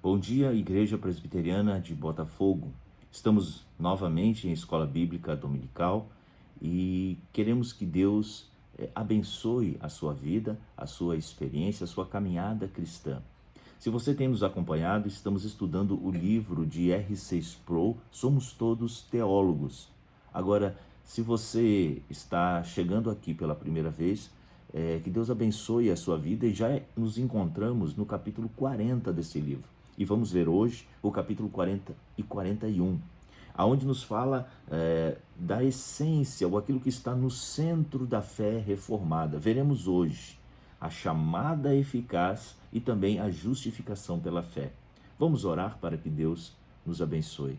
Bom dia, Igreja Presbiteriana de Botafogo. Estamos novamente em Escola Bíblica Dominical e queremos que Deus abençoe a sua vida, a sua experiência, a sua caminhada cristã. Se você tem nos acompanhado, estamos estudando o livro de R.C. Sproul, Somos Todos Teólogos. Agora, se você está chegando aqui pela primeira vez, que Deus abençoe a sua vida, e já nos encontramos no capítulo 40 desse livro. E vamos ver hoje o capítulo 40 e 41, aonde nos fala da essência, ou aquilo que está no centro da fé reformada. Veremos hoje a chamada eficaz e também a justificação pela fé. Vamos orar para que Deus nos abençoe.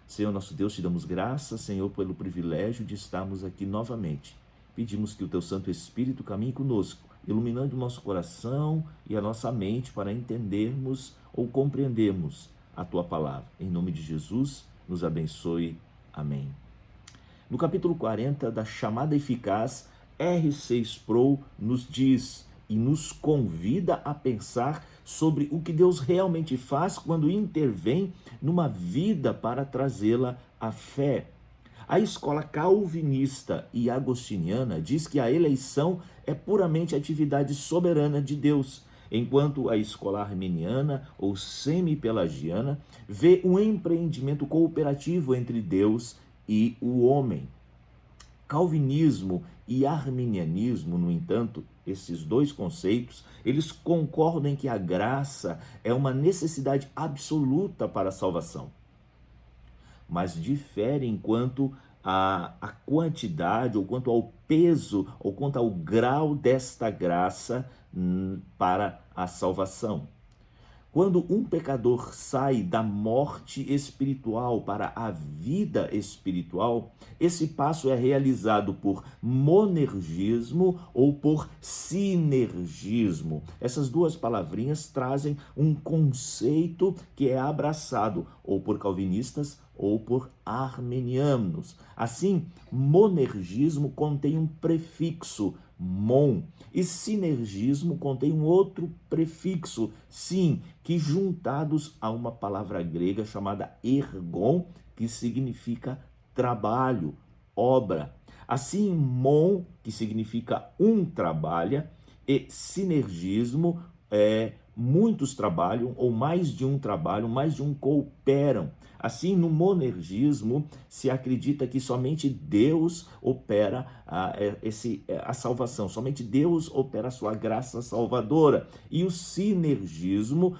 Senhor nosso Deus, te damos graças, Senhor, pelo privilégio de estarmos aqui novamente. Pedimos que o teu Santo Espírito caminhe conosco, iluminando o nosso coração e a nossa mente para entendermos ou compreendermos a tua palavra. Em nome de Jesus, nos abençoe. Amém. No capítulo 40 da chamada eficaz, R.C. Sproul nos diz e nos convida a pensar sobre o que Deus realmente faz quando intervém numa vida para trazê-la à fé. A escola calvinista e agostiniana diz que a eleição é puramente atividade soberana de Deus, enquanto a escola arminiana ou semi-pelagiana vê um empreendimento cooperativo entre Deus e o homem. Calvinismo e arminianismo, no entanto, esses dois conceitos, eles concordam em que a graça é uma necessidade absoluta para a salvação, mas diferem quanto à quantidade, ou quanto ao peso, ou quanto ao grau desta graça para a salvação. Quando um pecador sai da morte espiritual para a vida espiritual, esse passo é realizado por monergismo ou por sinergismo. Essas duas palavrinhas trazem um conceito que é abraçado ou por calvinistas ou por arminianos. Assim, monergismo contém um prefixo, mon, e sinergismo contém um outro prefixo, sim, que juntados a uma palavra grega chamada ergon, que significa trabalho, obra. Assim, mon, que significa um trabalha, e sinergismo muitos trabalham, ou mais de um trabalham, mais de um cooperam. Assim, no monergismo, se acredita que somente Deus opera a salvação, somente Deus opera a sua graça salvadora. E o sinergismo,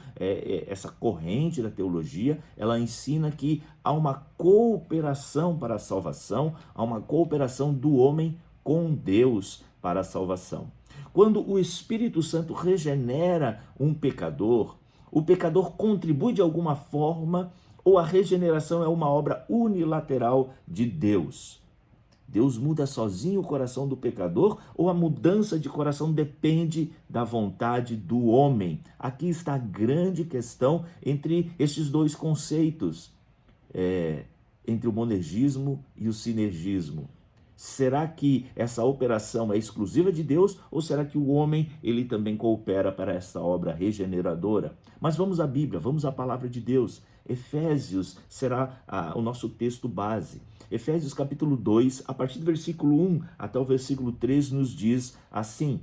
essa corrente da teologia, ela ensina que há uma cooperação para a salvação, há uma cooperação do homem com Deus para a salvação. Quando o Espírito Santo regenera um pecador, o pecador contribui de alguma forma, ou a regeneração é uma obra unilateral de Deus? Deus muda sozinho o coração do pecador, ou a mudança de coração depende da vontade do homem? Aqui está a grande questão entre esses dois conceitos, entre o monergismo e o sinergismo. Será que essa operação é exclusiva de Deus, ou será que o homem ele também coopera para essa obra regeneradora? Mas vamos à Bíblia, vamos à palavra de Deus. Efésios será o nosso texto base. Efésios capítulo 2, a partir do versículo 1 até o versículo 3, nos diz assim: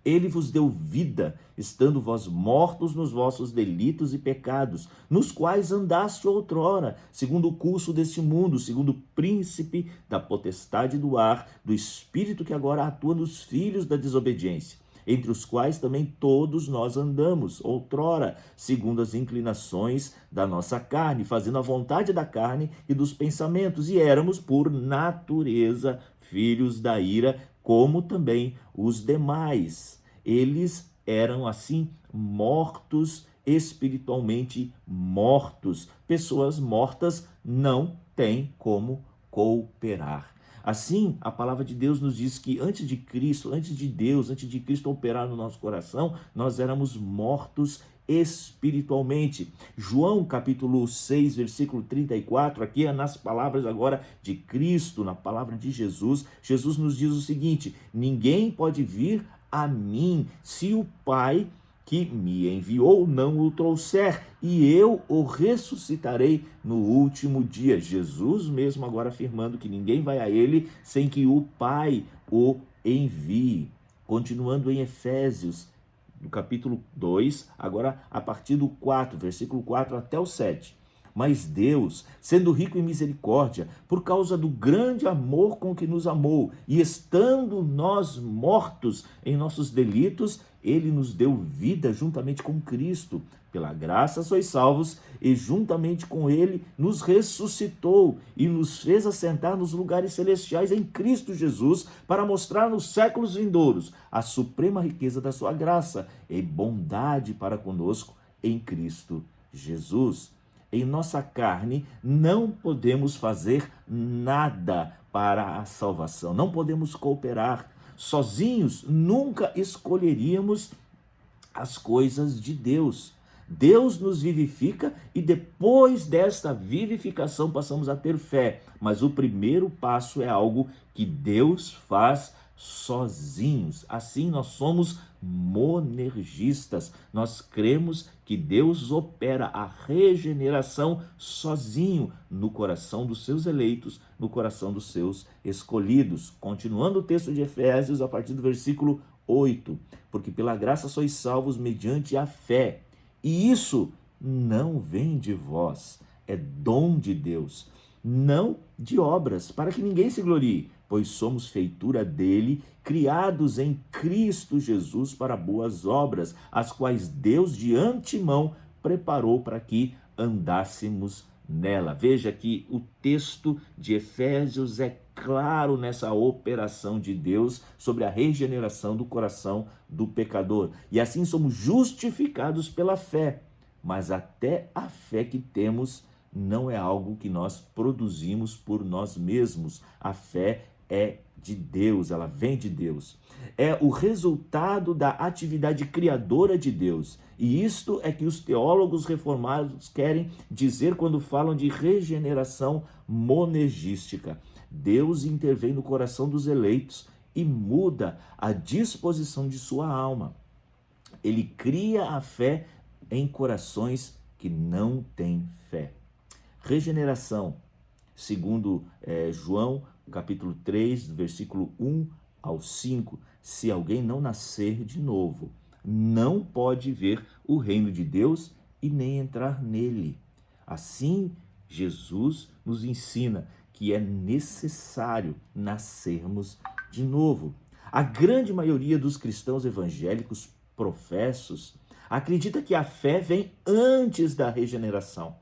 Ele vos deu vida, estando vós mortos nos vossos delitos e pecados, nos quais andaste outrora, segundo o curso deste mundo, segundo o príncipe da potestade do ar, do espírito que agora atua nos filhos da desobediência, entre os quais também todos nós andamos outrora, segundo as inclinações da nossa carne, fazendo a vontade da carne e dos pensamentos, e éramos, por natureza, filhos da ira, como também os demais. Eles eram, assim, mortos, espiritualmente mortos. Pessoas mortas não têm como cooperar. Assim, a palavra de Deus nos diz que antes de Cristo operar no nosso coração, nós éramos mortos espiritualmente. João capítulo 6, versículo 34, aqui é nas palavras agora de Cristo, na palavra de Jesus, Jesus nos diz o seguinte: ninguém pode vir a mim se o Pai que me enviou não o trouxer, e eu o ressuscitarei no último dia. Jesus mesmo agora afirmando que ninguém vai a ele sem que o Pai o envie. Continuando em Efésios, no capítulo 2, agora a partir do 4, versículo 4 até o 7. Mas Deus, sendo rico em misericórdia, por causa do grande amor com que nos amou, e estando nós mortos em nossos delitos, ele nos deu vida juntamente com Cristo. Pela graça sois salvos, e juntamente com ele nos ressuscitou e nos fez assentar nos lugares celestiais em Cristo Jesus, para mostrar nos séculos vindouros a suprema riqueza da sua graça e bondade para conosco em Cristo Jesus. Em nossa carne não podemos fazer nada para a salvação, não podemos cooperar. Sozinhos nunca escolheríamos as coisas de Deus. Deus nos vivifica e depois desta vivificação passamos a ter fé. Mas o primeiro passo é algo que Deus faz sozinhos. Assim nós somos monergistas. Nós cremos que Deus opera a regeneração sozinho no coração dos seus eleitos, no coração dos seus escolhidos. Continuando o texto de Efésios, a partir do versículo 8. Porque pela graça sois salvos mediante a fé. E isso não vem de vós, é dom de Deus, não de obras, para que ninguém se glorie, pois somos feitura dele, criados em Cristo Jesus para boas obras, as quais Deus de antemão preparou para que andássemos nela. Veja que o texto de Efésios é claro nessa operação de Deus sobre a regeneração do coração do pecador. E assim somos justificados pela fé. Mas até a fé que temos não é algo que nós produzimos por nós mesmos. A fé é de Deus, ela vem de Deus. É o resultado da atividade criadora de Deus. E isto é que os teólogos reformados querem dizer quando falam de regeneração monergística. Deus intervém no coração dos eleitos e muda a disposição de sua alma. Ele cria a fé em corações que não têm fé. Regeneração, segundo João, capítulo 3, versículo 1 ao 5, se alguém não nascer de novo, não pode ver o reino de Deus e nem entrar nele. Assim, Jesus nos ensina que é necessário nascermos de novo. A grande maioria dos cristãos evangélicos professos acredita que a fé vem antes da regeneração,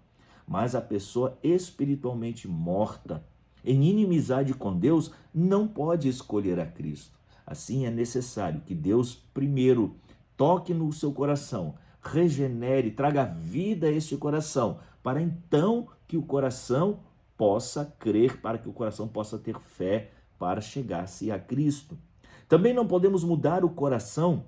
mas a pessoa espiritualmente morta, em inimizade com Deus, não pode escolher a Cristo. Assim, é necessário que Deus primeiro toque no seu coração, regenere, traga vida a este coração, para então que o coração possa crer, para que o coração possa ter fé para chegar-se a Cristo. Também não podemos mudar o coração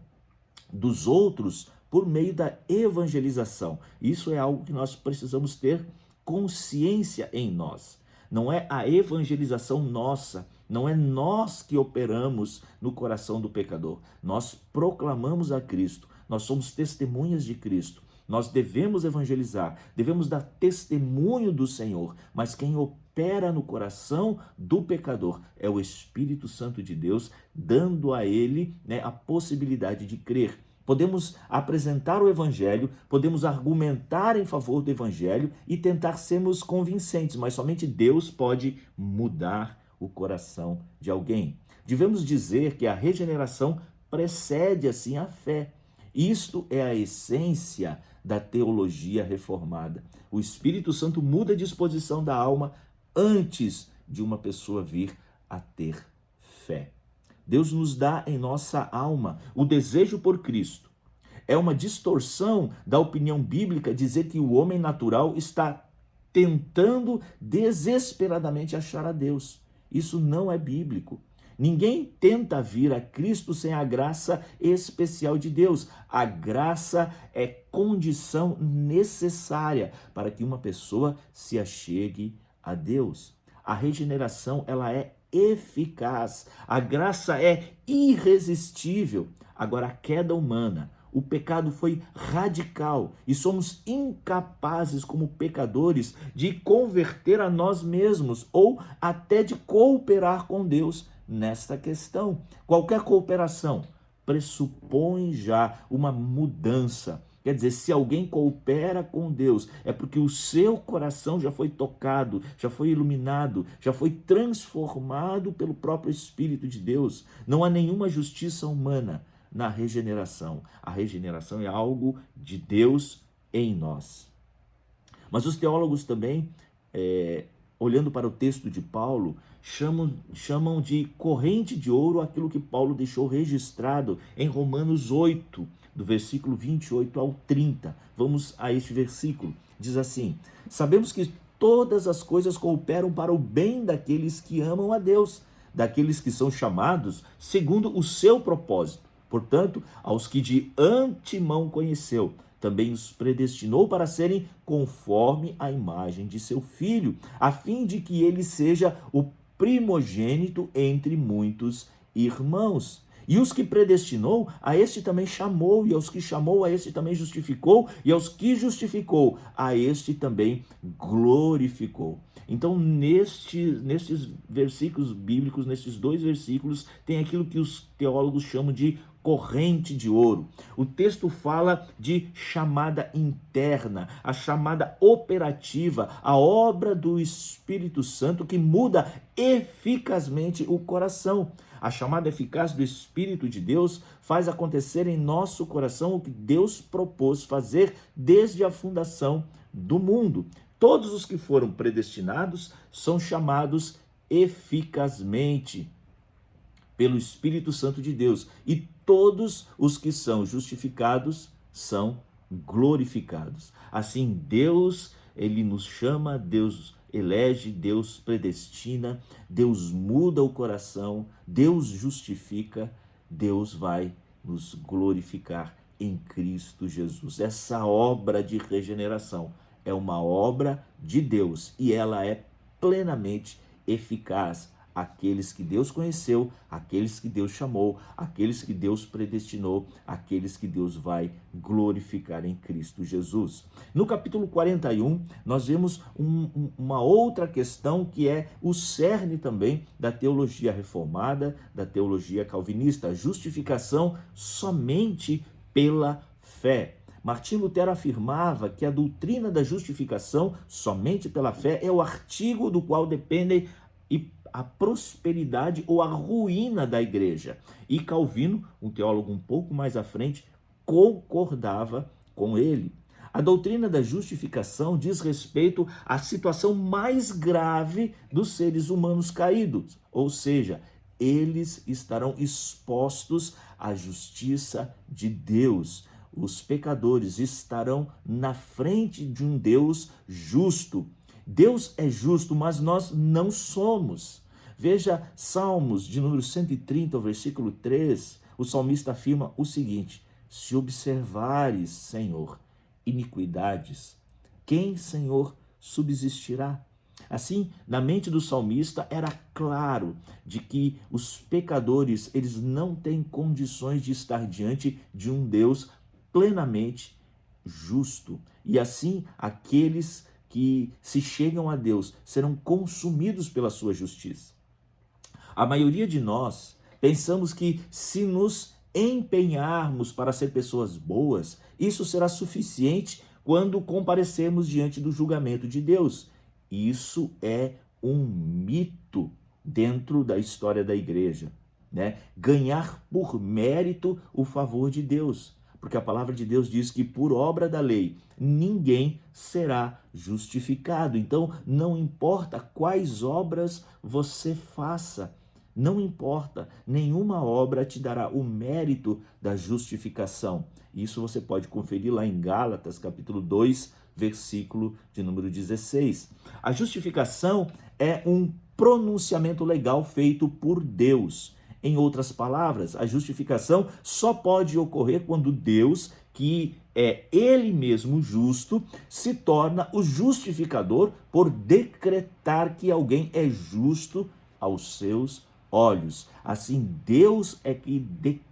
dos outros por meio da evangelização. Isso é algo que nós precisamos ter consciência em nós. Não é a evangelização nossa, não é nós que operamos no coração do pecador. Nós proclamamos a Cristo, nós somos testemunhas de Cristo. Nós devemos evangelizar, devemos dar testemunho do Senhor, mas quem opera no coração do pecador é o Espírito Santo de Deus, dando a ele a possibilidade de crer. Podemos apresentar o Evangelho, podemos argumentar em favor do Evangelho e tentar sermos convincentes, mas somente Deus pode mudar o coração de alguém. Devemos dizer que a regeneração precede, assim, a fé. Isto é a essência da teologia reformada. O Espírito Santo muda a disposição da alma antes de uma pessoa vir a ter fé. Deus nos dá em nossa alma o desejo por Cristo. É uma distorção da opinião bíblica dizer que o homem natural está tentando desesperadamente achar a Deus. Isso não é bíblico. Ninguém tenta vir a Cristo sem a graça especial de Deus. A graça é condição necessária para que uma pessoa se achegue a Deus. A regeneração, ela é eficaz. A graça é irresistível. Agora, a queda humana, o pecado foi radical e somos incapazes, como pecadores, de converter a nós mesmos ou até de cooperar com Deus nesta questão. Qualquer cooperação pressupõe já uma mudança. Quer dizer, se alguém coopera com Deus, é porque o seu coração já foi tocado, já foi iluminado, já foi transformado pelo próprio Espírito de Deus. Não há nenhuma justiça humana na regeneração. A regeneração é algo de Deus em nós. Mas os teólogos também, olhando para o texto de Paulo, chamam de corrente de ouro aquilo que Paulo deixou registrado em Romanos 8, do versículo 28 ao 30. Vamos a este versículo. Diz assim: sabemos que todas as coisas cooperam para o bem daqueles que amam a Deus, daqueles que são chamados segundo o seu propósito. Portanto, aos que de antemão conheceu, também os predestinou para serem conforme a imagem de seu Filho, a fim de que ele seja o primogênito entre muitos irmãos. E os que predestinou, a este também chamou, e aos que chamou, a este também justificou, e aos que justificou, a este também glorificou. Então, nestes versículos bíblicos, nestes 2 versículos, tem aquilo que os teólogos chamam de corrente de ouro. O texto fala de chamada interna, a chamada operativa, a obra do Espírito Santo que muda eficazmente o coração. A chamada eficaz do Espírito de Deus faz acontecer em nosso coração o que Deus propôs fazer desde a fundação do mundo. Todos os que foram predestinados são chamados eficazmente pelo Espírito Santo de Deus, e todos os que são justificados são glorificados. Assim, Deus, ele nos chama, Deus elege, Deus predestina, Deus muda o coração, Deus justifica, Deus vai nos glorificar em Cristo Jesus. Essa obra de regeneração é uma obra de Deus e ela é plenamente eficaz. Aqueles que Deus conheceu, aqueles que Deus chamou, aqueles que Deus predestinou, aqueles que Deus vai glorificar em Cristo Jesus. No capítulo 41, nós vemos uma outra questão que é o cerne também da teologia reformada, da teologia calvinista, a justificação somente pela fé. Martim Lutero afirmava que a doutrina da justificação somente pela fé é o artigo do qual dependem a prosperidade ou a ruína da igreja. E Calvino, um teólogo um pouco mais à frente, concordava com ele. A doutrina da justificação diz respeito à situação mais grave dos seres humanos caídos, ou seja, eles estarão expostos à justiça de Deus. Os pecadores estarão na frente de um Deus justo. Deus é justo, mas nós não somos. Veja Salmos de número 130, versículo 3, o salmista afirma o seguinte: se observares, Senhor, iniquidades, quem, Senhor, subsistirá? Assim, na mente do salmista era claro de que os pecadores, eles não têm condições de estar diante de um Deus plenamente justo. E assim, aqueles que se chegam a Deus serão consumidos pela sua justiça. A maioria de nós pensamos que se nos empenharmos para ser pessoas boas, isso será suficiente quando comparecermos diante do julgamento de Deus. Isso é um mito dentro da história da igreja, né? Ganhar por mérito o favor de Deus. Porque a palavra de Deus diz que por obra da lei ninguém será justificado. Então não importa quais obras você faça, não importa, nenhuma obra te dará o mérito da justificação. Isso você pode conferir lá em Gálatas, capítulo 2, versículo de número 16. A justificação é um pronunciamento legal feito por Deus. Em outras palavras, a justificação só pode ocorrer quando Deus, que é Ele mesmo justo, se torna o justificador por decretar que alguém é justo aos seus olhos. Assim, Deus é que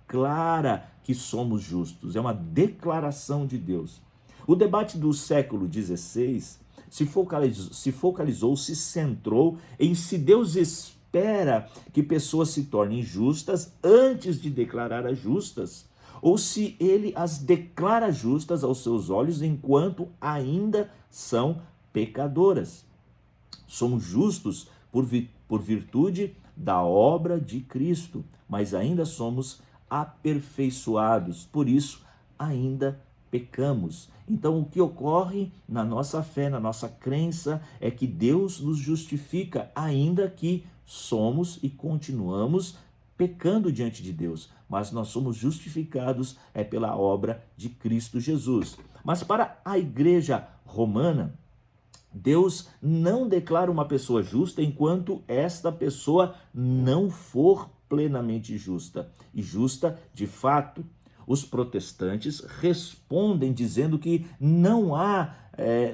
declara que somos justos, é uma declaração de Deus. O debate do século XVI se centrou em se Deus espera que pessoas se tornem justas antes de declarar as justas, ou se ele as declara justas aos seus olhos enquanto ainda são pecadoras. Somos justos por virtude da obra de Cristo, mas ainda somos aperfeiçoados, por isso ainda pecamos. Então, o que ocorre na nossa fé, na nossa crença, é que Deus nos justifica, ainda que somos e continuamos pecando diante de Deus, mas nós somos justificados pela obra de Cristo Jesus. Mas para a igreja romana, Deus não declara uma pessoa justa enquanto esta pessoa não for plenamente justa. E justa de fato. Os protestantes respondem dizendo que não há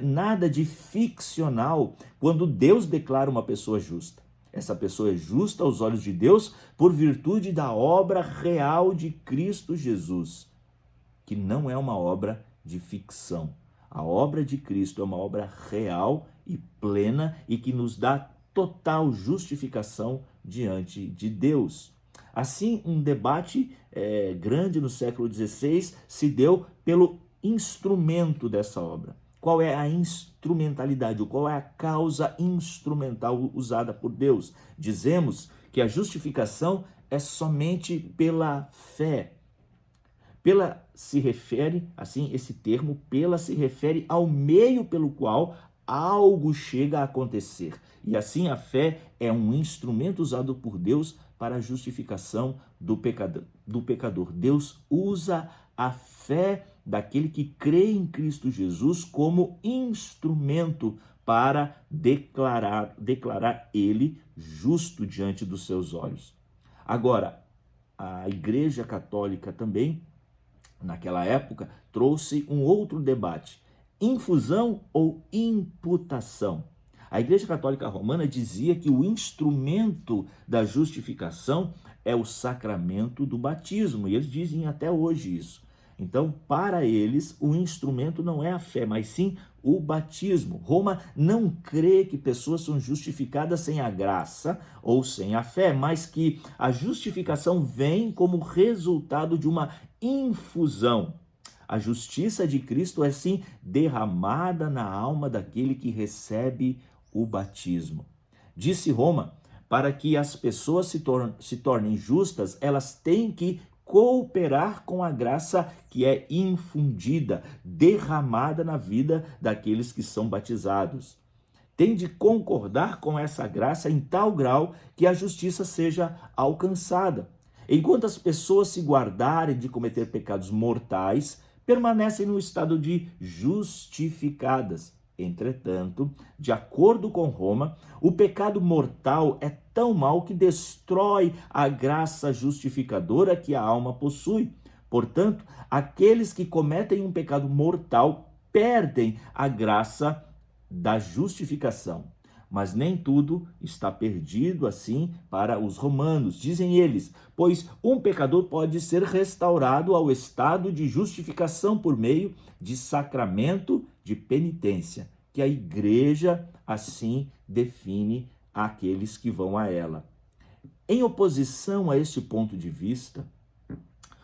nada de ficcional quando Deus declara uma pessoa justa. Essa pessoa é justa aos olhos de Deus por virtude da obra real de Cristo Jesus, que não é uma obra de ficção. A obra de Cristo é uma obra real e plena e que nos dá total justificação diante de Deus. Assim, um debate grande no século XVI se deu pelo instrumento dessa obra. Qual é a instrumentalidade, ou qual é a causa instrumental usada por Deus? Dizemos que a justificação é somente pela fé. Pela se refere, assim, esse termo, pela se refere ao meio pelo qual algo chega a acontecer. E assim a fé é um instrumento usado por Deus para a justificação do pecador. Deus usa a fé daquele que crê em Cristo Jesus como instrumento para declarar ele justo diante dos seus olhos. Agora, a Igreja Católica também, naquela época, trouxe um outro debate: infusão ou imputação? A Igreja Católica Romana dizia que o instrumento da justificação é o sacramento do batismo, e eles dizem até hoje isso. Então, para eles, o instrumento não é a fé, mas sim o batismo. Roma não crê que pessoas são justificadas sem a graça ou sem a fé, mas que a justificação vem como resultado de uma infusão. A justiça de Cristo é sim derramada na alma daquele que recebe o batismo. Disse Roma, para que as pessoas se tornem justas, elas têm que cooperar com a graça que é infundida, derramada na vida daqueles que são batizados. Tem de concordar com essa graça em tal grau que a justiça seja alcançada. Enquanto as pessoas se guardarem de cometer pecados mortais, permanecem no estado de justificadas. Entretanto, de acordo com Roma, o pecado mortal é tão mau que destrói a graça justificadora que a alma possui. Portanto, aqueles que cometem um pecado mortal perdem a graça da justificação. Mas nem tudo está perdido assim para os romanos, dizem eles, pois um pecador pode ser restaurado ao estado de justificação por meio de sacramento de penitência, que a igreja assim define aqueles que vão a ela. Em oposição a este ponto de vista,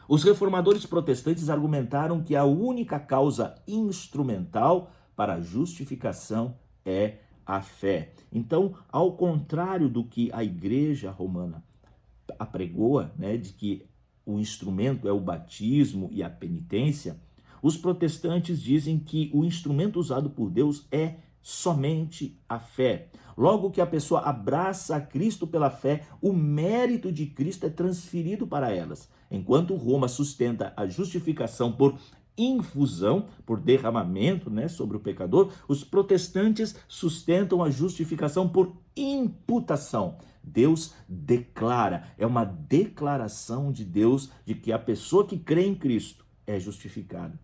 os reformadores protestantes argumentaram que a única causa instrumental para a justificação é a fé. Então, ao contrário do que a igreja romana apregoa, de que o instrumento é o batismo e a penitência, os protestantes dizem que o instrumento usado por Deus é somente a fé. Logo que a pessoa abraça a Cristo pela fé, o mérito de Cristo é transferido para elas. Enquanto Roma sustenta a justificação por infusão, por derramamento, sobre o pecador, os protestantes sustentam a justificação por imputação. Deus declara, é uma declaração de Deus de que a pessoa que crê em Cristo é justificada.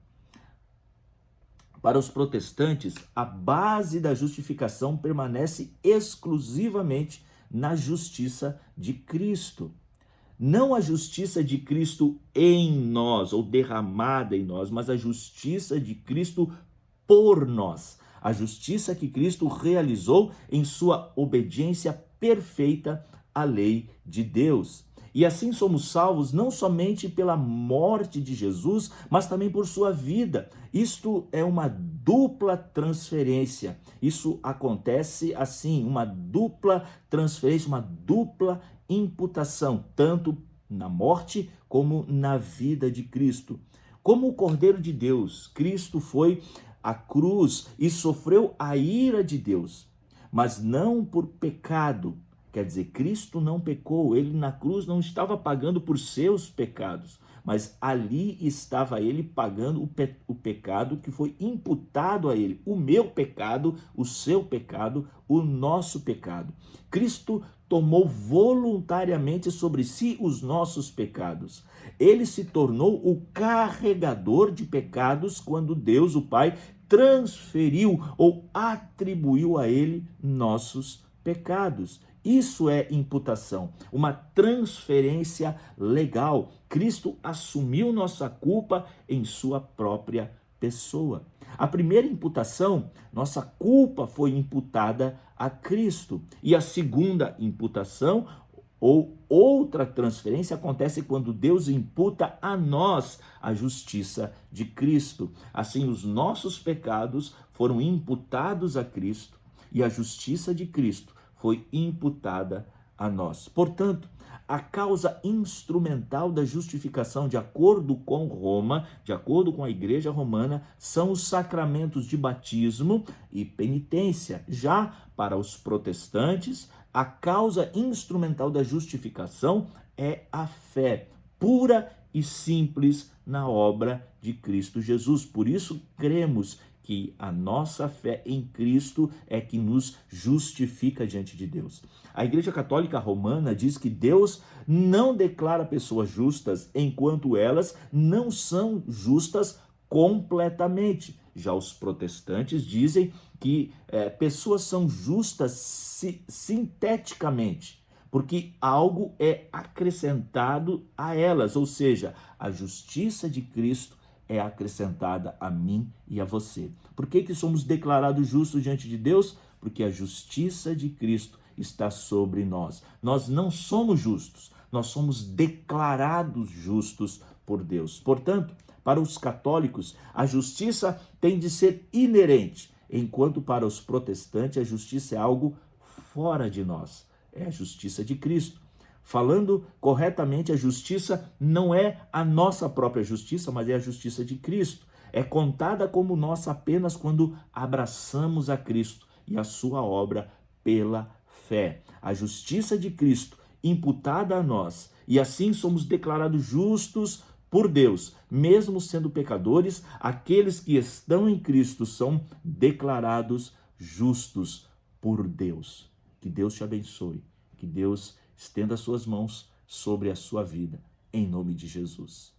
Para os protestantes, a base da justificação permanece exclusivamente na justiça de Cristo. Não a justiça de Cristo em nós, ou derramada em nós, mas a justiça de Cristo por nós. A justiça que Cristo realizou em sua obediência perfeita à lei de Deus. E assim somos salvos não somente pela morte de Jesus, mas também por sua vida. Isto é uma dupla transferência. Isso acontece assim, uma dupla transferência, uma dupla imputação, tanto na morte como na vida de Cristo. Como o Cordeiro de Deus, Cristo foi à cruz e sofreu a ira de Deus, mas não por pecado. Quer dizer, Cristo não pecou, ele na cruz não estava pagando por seus pecados, mas ali estava ele pagando o pecado que foi imputado a ele, o meu pecado, o seu pecado, o nosso pecado. Cristo tomou voluntariamente sobre si os nossos pecados. Ele se tornou o carregador de pecados quando Deus, o Pai, transferiu ou atribuiu a ele nossos pecados. Isso é imputação, uma transferência legal. Cristo assumiu nossa culpa em sua própria pessoa. A primeira imputação, nossa culpa foi imputada a Cristo. E a segunda imputação, ou outra transferência, acontece quando Deus imputa a nós a justiça de Cristo. Assim, os nossos pecados foram imputados a Cristo e a justiça de Cristo foi imputada a nós. Portanto, a causa instrumental da justificação, de acordo com Roma, de acordo com a Igreja Romana, são os sacramentos de batismo e penitência. Já para os protestantes, a causa instrumental da justificação é a fé pura e simples na obra de Cristo Jesus. Por isso, cremos que a nossa fé em Cristo é que nos justifica diante de Deus. A Igreja Católica Romana diz que Deus não declara pessoas justas enquanto elas não são justas completamente. Já os protestantes dizem que pessoas são justas sinteticamente, porque algo é acrescentado a elas, ou seja, a justiça de Cristo é acrescentada a mim e a você. Por que somos declarados justos diante de Deus? Porque a justiça de Cristo está sobre nós. Nós não somos justos, nós somos declarados justos por Deus. Portanto, para os católicos, a justiça tem de ser inerente, enquanto para os protestantes a justiça é algo fora de nós. É a justiça de Cristo. Falando corretamente, a justiça não é a nossa própria justiça, mas é a justiça de Cristo. É contada como nossa apenas quando abraçamos a Cristo e a sua obra pela fé. A justiça de Cristo imputada a nós, e assim somos declarados justos por Deus. Mesmo sendo pecadores, aqueles que estão em Cristo são declarados justos por Deus. Que Deus te abençoe, que Deus estenda suas mãos sobre a sua vida, em nome de Jesus.